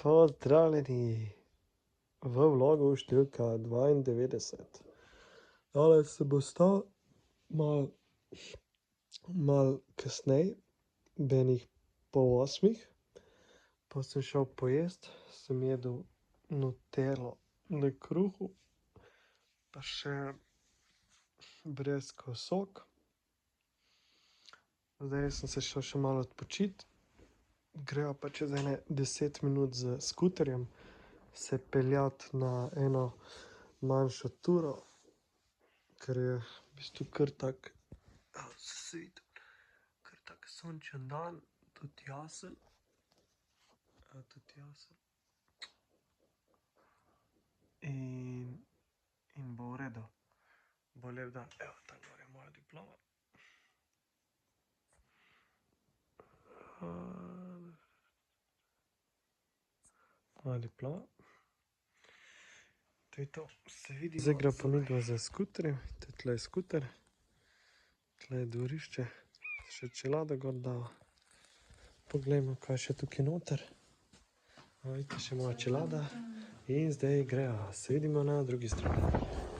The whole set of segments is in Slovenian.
Pozdravljeni v vlogu številka 92. Danes se bo stal malo kasneje, benih 7:30, pa sem šel pojest, sem jedel nutello na kruhu, pa še breskov sok. Zdaj sem se šel še malo odpočiti. Greva pa čez ene 10 minut z skuterjem se peljati na eno manjšo turo, ker je v bistvu kar tak, kar tak sončen dan, tudi jasen. In bo v redu. Bo lep dan. Evo, tam gor je moja diploma. Moja diploma. To je to. Se vidimo. Zdaj gre pa midva za skuterjem. Tle je skuter. Tle je dvorišče. Še čelado gor dava. Poglejmo, kaj še tukaj noter. Vidite, še moja čelada. In zdaj greva. Se vidimo na drugi strani.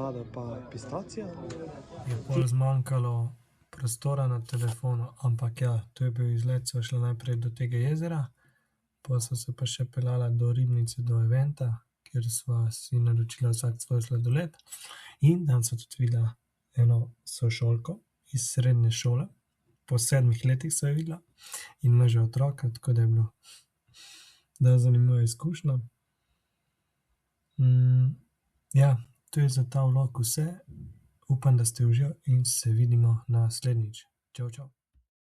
čelada pa pistacija. Je pol zmanjkalo prostora na telefonu, ampak ja, to je bil izlet, sva šla najprej do tega jezera, pa so se pa še peljala do Ribnice, do eventa, kjer sva si naročila vsak svoj sladoled. In tam sva tudi videla eno sošolko iz srednje šole, po 7 letih sva jo videla in ima že otroka, tako da je bilo dosti zanimiva izkušnja. Ja, to je za ta vlog vse. Upam, da ste uživali in se vidimo naslednjič. Čau, čau.